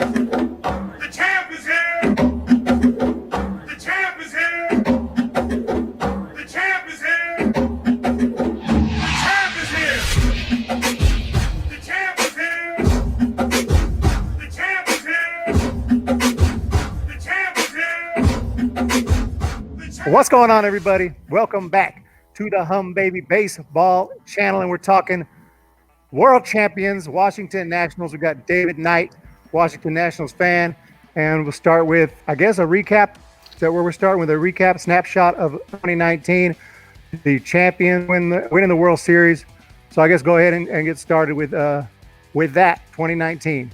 The champ is here! The champ is here! The champ is here! The champ is here! The champ is here! The champ is here! The champ is here! What's going on, everybody? Welcome back to the Humm Baby Baseball Channel, and we're talking world champions, Washington Nationals. We got David Knight, Washington Nationals fan, and we'll start with, I guess, a recap. Is that where we're starting with a recap snapshot of 2019? The champion winning the World Series. So I guess go ahead and get started with that 2019.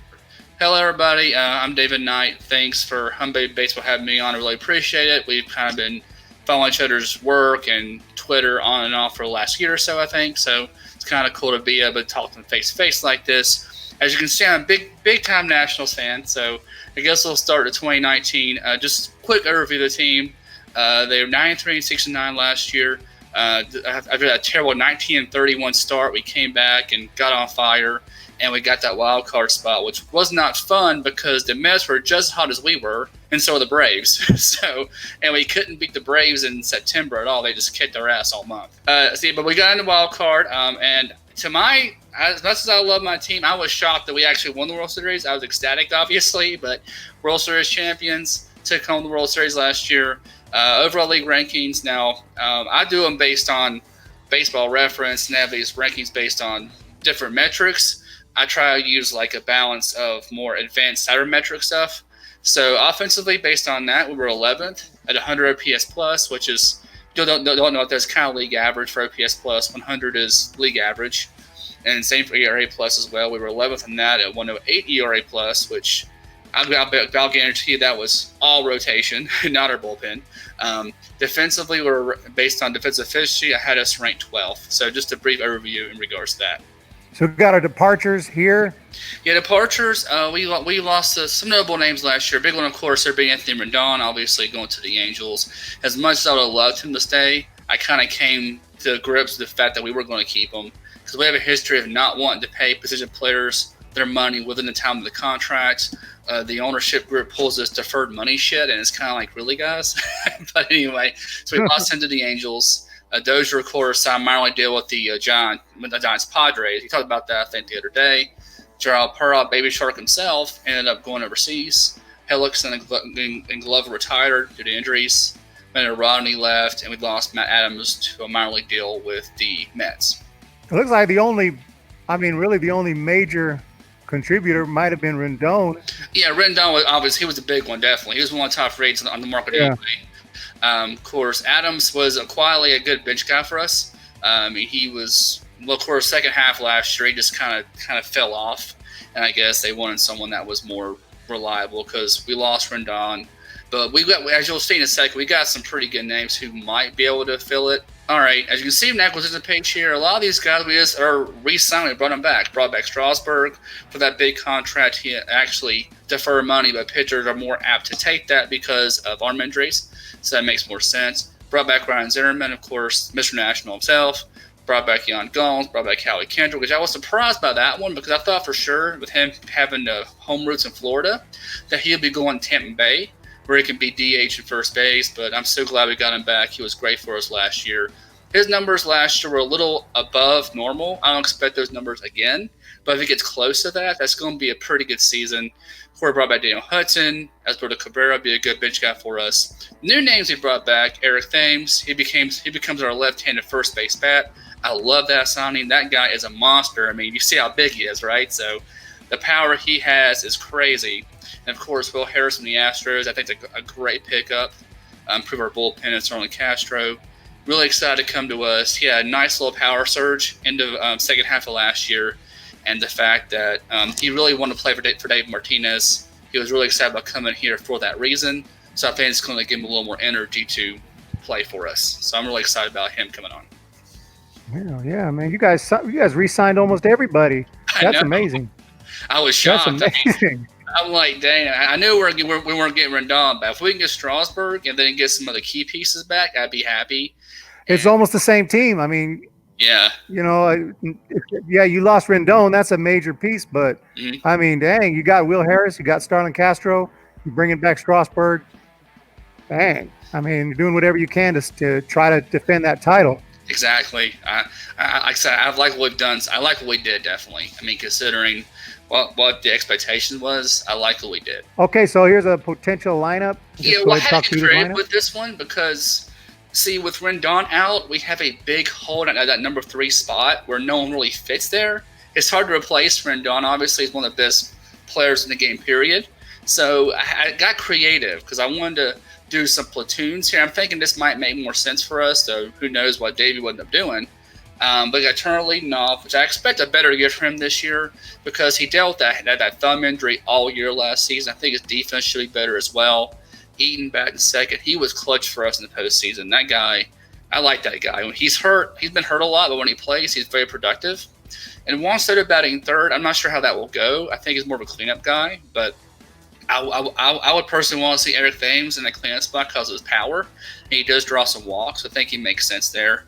Hello, everybody. I'm David Knight. Thanks for Humm Baby Baseball having me on. I really appreciate it. We've kind of been following each other's work and Twitter on and off for the last year or so, I think. So it's kind of cool to be able to talk to them face to face like this. As you can see, I'm a big time Nationals fan. So I guess we'll start at 2019. Just quick overview of the team. They were 93-69 last year. After a terrible 19-31 start, we came back and got on fire, and we got that wild card spot, which was not fun because the Mets were just as hot as we were, and so were the Braves. And we couldn't beat the Braves in September at all. They just kicked our ass all month. But we got in the wild card, and as much as I love my team, I was shocked that we actually won the World Series. I was ecstatic, obviously, but World Series champions took home the World Series last year. Overall league rankings now, I do them based on Baseball Reference, and they have these rankings based on different metrics. I try to use like a balance of more advanced cybermetric stuff. So offensively, based on that, we were 11th at 100 OPS plus, which is, don't know if that's kind of league average for OPS plus. 100 is league average. And same for ERA plus as well. We were 11th in that at 108 ERA plus, which I'll guarantee you that was all rotation, not our bullpen. Defensively, we're based on defensive efficiency. I had us ranked 12th. So just a brief overview in regards to that. So we've got our departures here. Yeah, departures. We lost some notable names last year. Big one, of course, there being Anthony Rendon, obviously going to the Angels. As much as I would have loved him to stay, I kind of came to grips with the fact that we were going to keep him because we have a history of not wanting to pay position players their money within the time of the contract. The ownership group pulls this deferred money shit, and it's kind of like, really, guys? But anyway, so we lost him to the Angels. Dozier, of course, signed a minor league deal with the Giants Padres. He talked about that, I think, the other day. Gerald Perra, Baby Shark himself, ended up going overseas. Helix and Glover retired due to injuries. Then Rodney left, and we lost Matt Adams to a minor league deal with the Mets. It looks like the only major contributor might have been Rendon. Yeah, Rendon was obviously, he was a big one, definitely. He was one of the top rates on the market anyway. Of course, Adams was quietly a good bench guy for us. He was, of course, second half last year, he just kind of fell off. And I guess they wanted someone that was more reliable because we lost Rendon. But we got, as you'll see in a second, we got some pretty good names who might be able to fill it. All right, as you can see from the acquisition page here, a lot of these guys we just are re-signing. We brought them back. Brought back Strasburg for that big contract. He actually deferred money, but pitchers are more apt to take that because of arm injuries. So that makes more sense. Brought back Ryan Zimmerman, of course, Mr. National himself. Brought back Jan Gomes. Brought back Howie Kendrick, which I was surprised by that one because I thought for sure with him having the home roots in Florida that he'll be going to Tampa Bay where he can be DH at first base. But I'm so glad we got him back. He was great for us last year. His numbers last year were a little above normal. I don't expect those numbers again. But if it gets close to that, that's going to be a pretty good season. We brought back Daniel Hudson. Alberto Cabrera be a good bench guy for us. New names we brought back: Eric Thames. He becomes our left-handed first base bat. I love that signing. That guy is a monster. I mean, you see how big he is, right? So the power he has is crazy. And of course, Will Harris from the Astros. I think it's a great pickup. Improve our bullpen and Sterling Castro. Really excited to come to us. He had a nice little power surge into second half of last year. And the fact that he really wanted to play for Dave Martinez. He was really excited about coming here for that reason. So I think it's going to give him a little more energy to play for us. So I'm really excited about him coming on. Yeah, man. You guys re-signed almost everybody. That's amazing. I was shocked. That's amazing. I'm like, dang, I knew we weren't getting Rendon, but if we can get Strasburg and then get some of the key pieces back, I'd be happy. It's almost the same team. I mean, Yeah. You know, yeah, you lost Rendon. That's a major piece, but Mhm. I mean, dang, you got Will Harris, you got Starlin Castro, you bringing back Strasburg. Dang, I mean, you're doing whatever you can to try to defend that title. Exactly. Like I said, I like what we've done. I like what we did, definitely. I mean, considering what the expectation was, I like what we did. Okay, so here's a potential lineup. Yeah, Just go well, I ahead and had to talk get through this creative lineup. with this one because, see, with Rendon out, we have a big hole at that number 3 spot where no one really fits there. It's hard to replace Rendon. Obviously, he's one of the best players in the game, period. So I got creative because I wanted to do some platoons here. I'm thinking this might make more sense for us, so who knows what Davey would end up doing. But I got Turner leading off, which I expect a better year for him this year because he dealt with that thumb injury all year last season. I think his defense should be better as well. Eaton batting second. He was clutch for us in the postseason. That guy, I like that guy. When he's hurt, he's been hurt a lot, but when he plays, he's very productive. And Juan Soto batting third, I'm not sure how that will go. I think he's more of a cleanup guy, but I would personally want to see Eric Thames in the cleanup spot because of his power. And he does draw some walks. I think he makes sense there.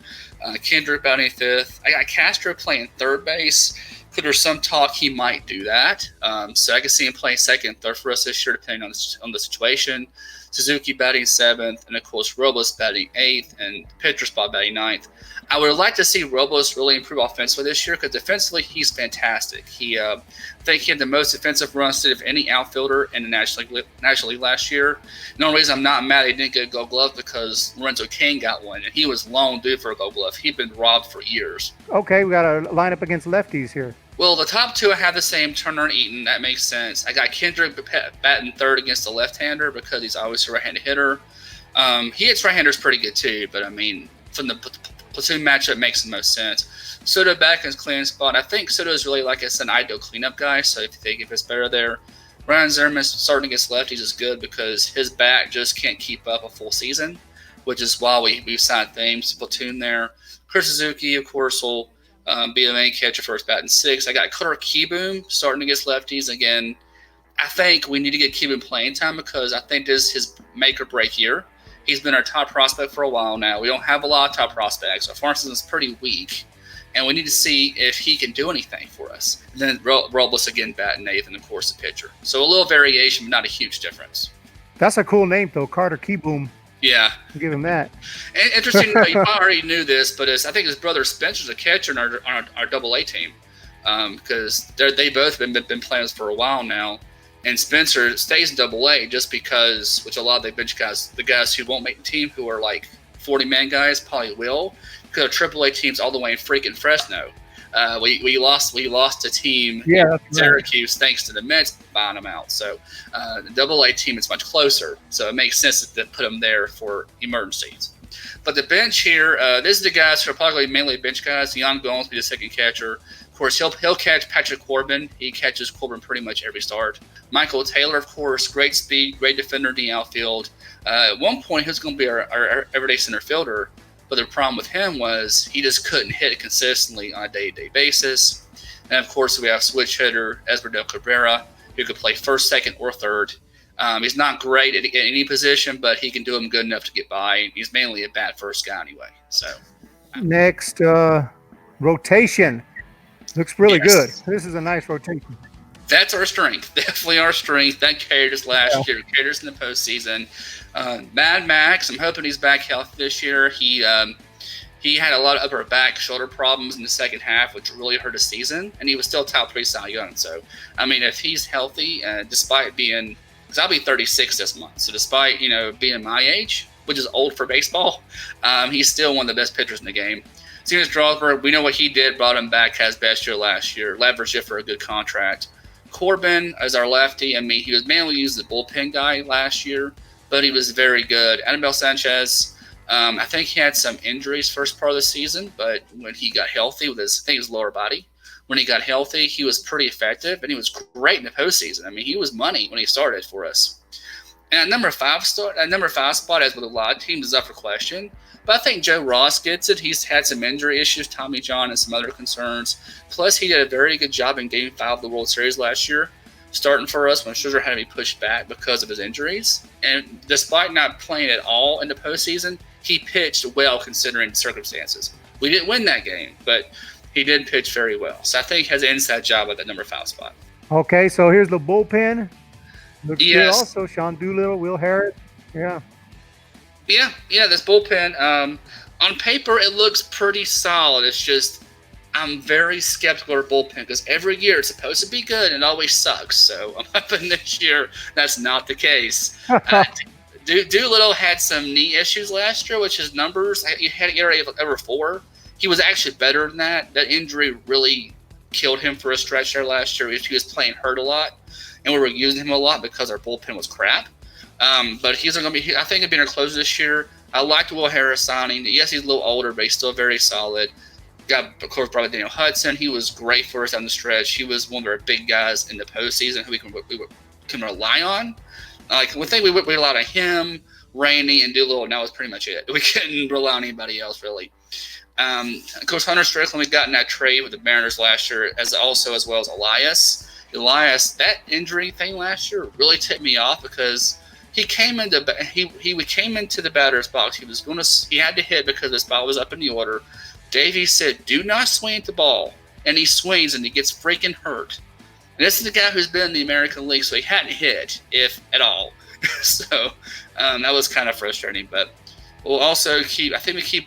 Kendrick batting fifth. I got Castro playing third base. There's some talk he might do that. So I can see him playing second and third for us this year, depending on the situation. Suzuki batting seventh, and of course Robles batting eighth, and pitcher spot batting ninth. I would like to see Robles really improve offensively this year because defensively he's fantastic. I think he had the most defensive run state of any outfielder in the National League last year. The only reason I'm not mad he didn't get a Gold Glove because Lorenzo Cain got one, and he was long due for a Gold Glove. He'd been robbed for years. Okay, we got a lineup against lefties here. Well, the top two I have the same, Turner and Eaton. That makes sense. I got Kendrick batting third against the left-hander because he's always a right-handed hitter. He hits right-handers pretty good too, but I mean, from the platoon matchup makes the most sense. Soto back in his cleaning spot. I think Soto is really, like I said, an ideal cleanup guy, so if you think if it's better there. Ryan Zimmerman starting against lefties is good because his back just can't keep up a full season, which is why we've signed Thames platoon there. Chris Suzuki, of course, will be the main catcher for his batting six. I got Carter Kieboom starting against lefties. Again, I think we need to get Kieboom playing time because I think this is his make or break year. He's been our top prospect for a while now. We don't have a lot of top prospects. Our farm system is pretty weak, and we need to see if he can do anything for us. And then Robles again batting eighth, and of course the pitcher. So a little variation, but not a huge difference. That's a cool name, though, Carter Kieboom. Yeah. I'll give him that. And interesting, you already knew this, but I think his brother Spencer's a catcher in our Double-A team because they both been playing for a while now. And Spencer stays in Double-A just because, which a lot of the bench guys, the guys who won't make the team, who are like 40-man guys, probably will, because our Triple-A team's all the way in freaking Fresno. We lost a team in Syracuse thanks to the Mets buying them out. So the Double-A team is much closer, so it makes sense to put them there for emergencies. But the bench here, this is the guys who are probably mainly bench guys. Jan Gomes will be the second catcher. Of course, he'll catch Patrick Corbin. He catches Corbin pretty much every start. Michael Taylor, of course, great speed, great defender in the outfield. At one point, he was going to be our everyday center fielder. But the problem with him was he just couldn't hit it consistently on a day-to-day basis. And, of course, we have switch hitter Esberdell Cabrera, who could play first, second, or third. He's not great at any position, but he can do them good enough to get by. He's mainly a bat first guy anyway. So next, rotation. Looks really good. This is a nice rotation. That's our strength. Definitely our strength. That carried us last year. Carried us in the postseason. Mad Max, I'm hoping he's back healthy this year. He had a lot of upper back, shoulder problems in the second half, which really hurt his season, and he was still top 3 Cy Young. So, I mean, if he's healthy, despite being, because I'll be 36 this month, so despite, being my age, which is old for baseball, he's still one of the best pitchers in the game. Steven Strasburg, we know what he did, brought him back, has best year last year, leveraged it for a good contract. Corbin is our lefty. I mean, he was mainly used as a bullpen guy last year, but he was very good. Anibal Sanchez, I think he had some injuries first part of the season, but when he got healthy with his lower body, when he got healthy, he was pretty effective, and he was great in the postseason. I mean, he was money when he started for us. And at number 5 spot, as with a lot of teams, is up for question. But I think Joe Ross gets it. He's had some injury issues, Tommy John, and some other concerns. Plus, he did a very good job in Game 5 of the World Series last year, starting for us when Scherzer had to be pushed back because of his injuries. And despite not playing at all in the postseason, he pitched well considering the circumstances. We didn't win that game, but he did pitch very well. So I think he has an inside job at that number 5 spot. Okay, so here's the bullpen. Looks good Yes. also. Sean Doolittle, Will Harris. Yeah. Yeah, this bullpen, on paper, it looks pretty solid. It's just I'm very skeptical of bullpen because every year it's supposed to be good and it always sucks. So I'm hoping this year that's not the case. Doolittle had some knee issues last year, which his numbers, he had an ERA of over 4. He was actually better than that. That injury really killed him for a stretch there last year. He was playing hurt a lot, and we were using him a lot because our bullpen was crap. But he's going to be, I think, he'll be our closer this year. I liked Will Harris signing. Yes, he's a little older, but he's still very solid. Got, of course, probably Daniel Hudson. He was great for us down the stretch. He was one of our big guys in the postseason who we can rely on. Like, we think we relied on him, Rainey, and Doolittle, and that was pretty much it. We couldn't rely on anybody else, really. Of course, Hunter Strickland, we got in that trade with the Mariners last year, as well as Elias. Elias, that injury thing last year really tipped me off because he came into the batter's box. He had to hit because his ball was up in the order. Davey said, "Do not swing at the ball," and he swings and he gets freaking hurt. And this is the guy who's been in the American League, so he hadn't hit, if at all. So that was kind of frustrating. But we'll also keep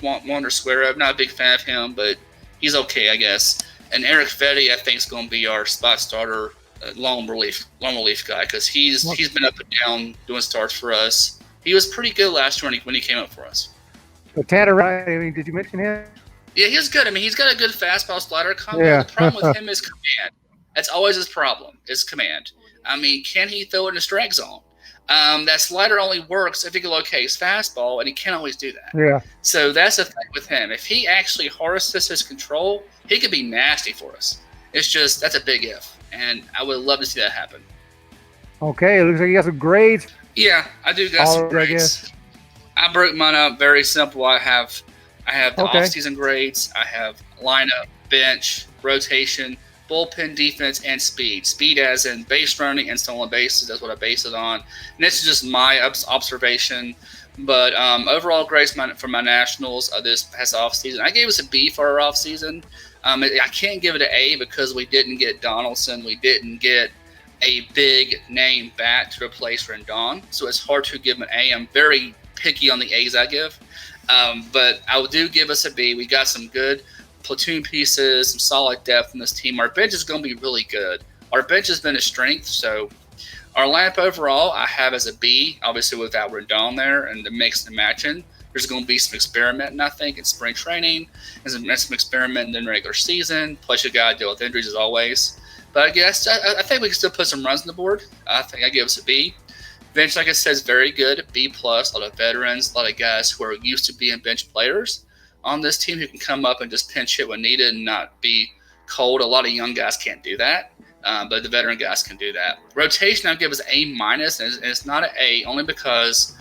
Wander Square. I'm not a big fan of him, but he's okay, I guess. And Eric Fetty, I think, is going to be our spot starter, long relief guy, because he's been up and down doing starts for us. He was pretty good last year when he came up for us. So Tanner Wright, I mean, did you mention him? Yeah, he's good. I mean, he's got a good fastball slider combo. Yeah. The problem with him is command. That's always his problem, is command. I mean, can he throw it in the strike zone? That slider only works if he can locate his fastball, and he can't always do that. Yeah. So that's the thing with him. If he actually harnesses his control, he could be nasty for us. It's just, that's a big if, and I would love to see that happen. Okay, it looks like you got some grades. Yeah, I do got some grades. I broke mine up very simple. I have the off-season grades. I have lineup, bench, rotation, bullpen, defense, and speed. Speed as in base running and stolen bases. That's what I base it on. And this is just my observation. But overall grades for my Nationals this past off-season, I gave us a B for our off-season. I can't give it an A because we didn't get Donaldson. We didn't get a big name bat to replace Rendon. So it's hard to give him an A. I'm very picky on the A's I give. But I do give us a B. We got some good platoon pieces, some solid depth in this team. Our bench is going to be really good. Our bench has been a strength. So our lineup overall, I have as a B, obviously without Rendon there and the mix and matching. There's going to be some experimenting, I think, in spring training, and some experimenting in regular season. Plus, you got to deal with injuries as always. But I guess I think we can still put some runs on the board. I think I give us a B. Bench, like I said, is very good. B+. A lot of veterans, a lot of guys who are used to being bench players on this team who can come up and just pinch hit when needed and not be cold. A lot of young guys can't do that, but the veteran guys can do that. Rotation, I'll give us A-, and it's not an A only because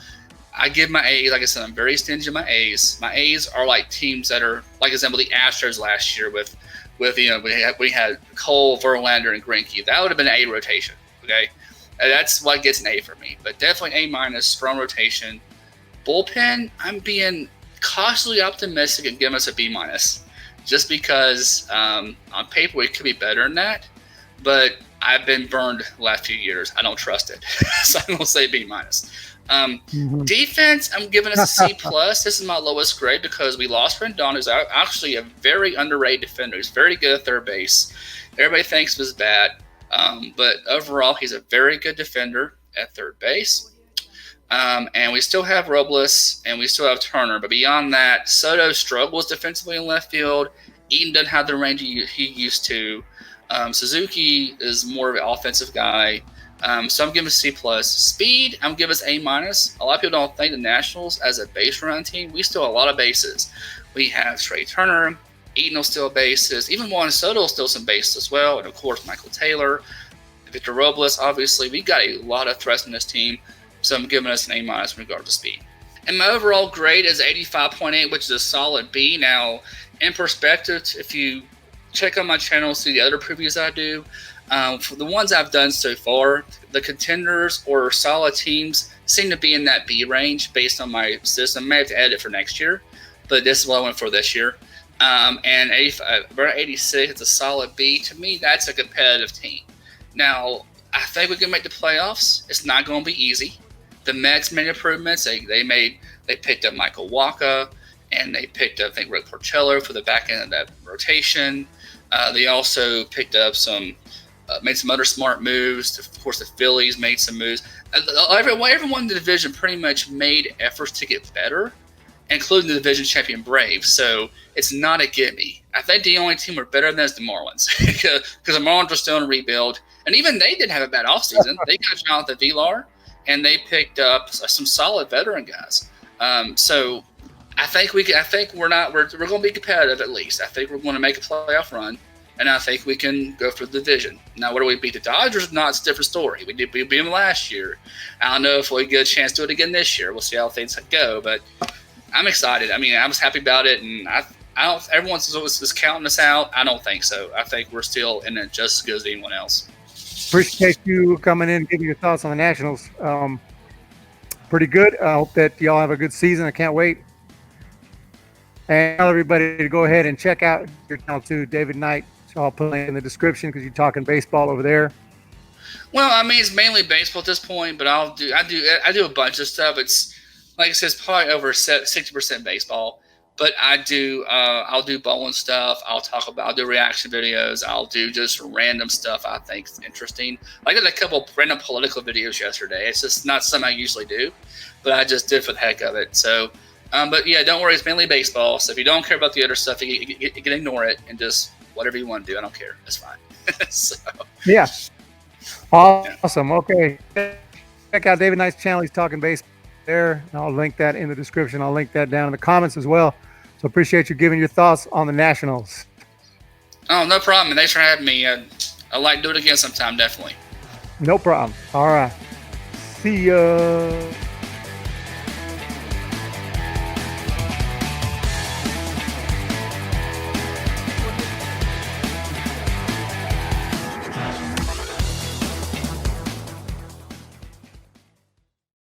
I give my A's, like I said, I'm very stingy in my A's. My A's are like teams that are, like example, the Astros last year with we had Cole, Verlander, and Greinke. That would have been an A rotation, okay? That's what gets an A for me. But definitely A-, strong rotation. Bullpen, I'm being cautiously optimistic and giving us a B-, just because on paper we could be better than that. But I've been burned the last few years. I don't trust it. So I'm going to say B-. Defense, I'm giving us a C+. This is my lowest grade because we lost Rendon, who's actually a very underrated defender. He's very good at third base. Everybody thinks he was bad. But overall, he's a very good defender at third base. And we still have Robles and we still have Turner. But beyond that, Soto struggles defensively in left field. Eaton doesn't have the range he used to. Suzuki is more of an offensive guy. So I'm giving a C+. Speed, I'm giving us A-. A lot of people don't think the Nationals, as a base run team, we still have a lot of bases. We have Trey Turner. Eaton will steal bases. Even Juan Soto will steal some bases as well. And, of course, Michael Taylor, Victor Robles. Obviously, we got a lot of threats in this team. So I'm giving us an A- in regard to speed. And my overall grade is 85.8, which is a solid B. Now, in perspective, if you check on my channel, see the other previews I do, for the ones I've done so far, the contenders or solid teams seem to be in that B range based on my system. I may have to edit for next year, but this is what I went for this year. And 86, it's a solid B. To me, that's a competitive team. Now, I think we can make the playoffs. It's not going to be easy. The Mets made improvements. They picked up Michael Wacha, and they picked up, I think, Rick Porcello for the back end of that rotation. They also picked up made some other smart moves. Of course, the Phillies made some moves. Everyone in the division pretty much made efforts to get better, including the division champion Braves. So it's not a gimme. I think the only team we're better than is the Marlins, because the Marlins are still in a rebuild, and even they didn't have a bad offseason. They got Jonathan Villar, and they picked up some solid veteran guys. So I think we're going to be competitive at least. I think we're going to make a playoff run, and I think we can go for the division. Now, whether we beat the Dodgers or not, it's a different story. We beat them last year. I don't know if we get a chance to do it again this year. We'll see how things go, but I'm excited. I mean, I was happy about it, and I don't. Everyone's just counting us out. I don't think so. I think we're still in it just as good as anyone else. Appreciate you coming in and giving your thoughts on the Nationals. Pretty good. I hope that y'all have a good season. I can't wait. And tell everybody to go ahead and check out your channel too, David Knight. So I'll put a link in the description because you're talking baseball over there. Well, I mean, it's mainly baseball at this point, but I do a bunch of stuff. It's like I said, it's probably over 60% baseball. But I'll do bowling stuff. I'll do reaction videos. I'll do just random stuff I think is interesting. I did a couple random political videos yesterday. It's just not something I usually do, but I just did for the heck of it. So, but yeah, don't worry. It's mainly baseball. So if you don't care about the other stuff, you can ignore it and just whatever you want to do. I don't care. That's fine. So, yeah. Awesome. Okay. Check out David Knight's channel. He's talking baseball there. I'll link that in the description. I'll link that down in the comments as well. So appreciate you giving your thoughts on the Nationals. Oh, no problem. Thanks for having me. I'd like to do it again sometime, definitely. No problem. All right. See ya.